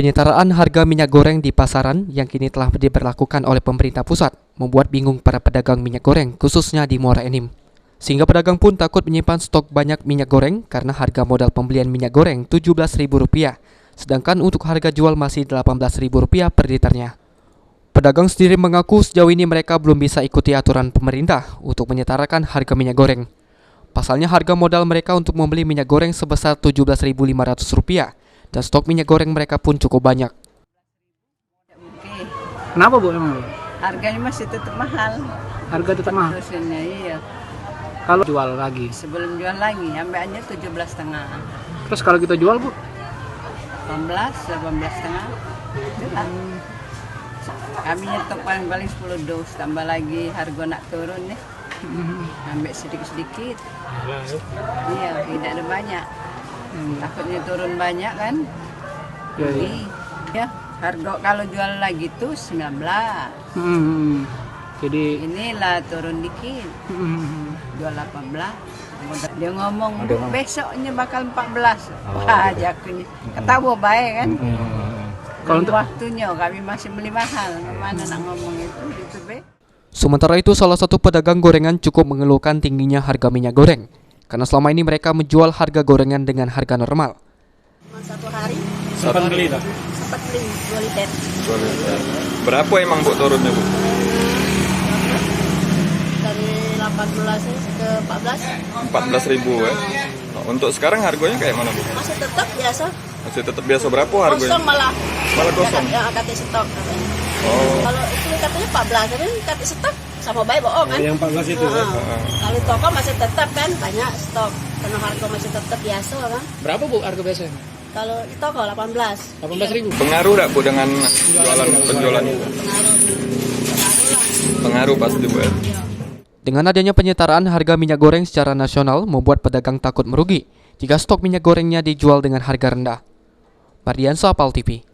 Penyetaraan harga minyak goreng di pasaran yang kini telah diberlakukan oleh pemerintah pusat membuat bingung para pedagang minyak goreng khususnya di Muara Enim. Sehingga pedagang pun takut menyimpan stok banyak minyak goreng karena harga modal pembelian minyak goreng Rp17.000, sedangkan untuk harga jual masih Rp18.000 per liternya. Pedagang sendiri mengaku sejauh ini mereka belum bisa ikuti aturan pemerintah untuk menyetarakan harga minyak goreng. Pasalnya harga modal mereka untuk membeli minyak goreng sebesar Rp17.500 dan stok minyak goreng mereka pun cukup banyak. Kenapa Bu emang? Harganya masih tetap mahal. Harga tetap mahal? Terusnya iya. Kalau jual lagi? Sebelum jual lagi, ambilnya 17,5. Terus kalau kita jual Bu? 18, 18,5. Itulah. Kami nyetok paling 10 dus, tambah lagi harga nak turun nih. Ambil sedikit-sedikit. Iya, tidak ada banyak. Takutnya turun banyak kan? Ya, harga kalau jual lagi tuh 19. Jadi inilah turun dikit. Jual 18. Dia ngomong besoknya bakal 14. Wah, jakunya. Ketawa baik kan? Kalau untuk waktunya kami masih beli mahal. Mana nak ngomong itu be? Sementara itu, salah satu pedagang gorengan cukup mengeluhkan tingginya harga minyak goreng karena selama ini mereka menjual harga gorengan dengan harga normal. Satu hari sempat beli lah? sempat beli 2 liter. Berapa emang Bu turunnya Bu? Dari 18 ke 14. 14.000 ya. Nah, untuk sekarang harganya kayak mana Bu? Masih tetap biasa. Masih tetap biasa, berapa harganya? Kosong malah. Malah kosong? Ya, kata stok katanya. Oh. Kalau itu katanya 14, tapi kata stok sama baik bohong kan? Yang 14 itu ya? Kalau toko masih tetap kan banyak stok. Karena harga masih tetap biasa kan? Berapa Bu harga biasanya? Kalau di toko 18. 18.000. Pengaruh tak Bu dengan penjualan itu? Pengaruh pasti Bu ya. Dengan adanya penyetaraan harga minyak goreng secara nasional membuat pedagang takut merugi jika stok minyak gorengnya dijual dengan harga rendah. Mardiansyah, PAL TV.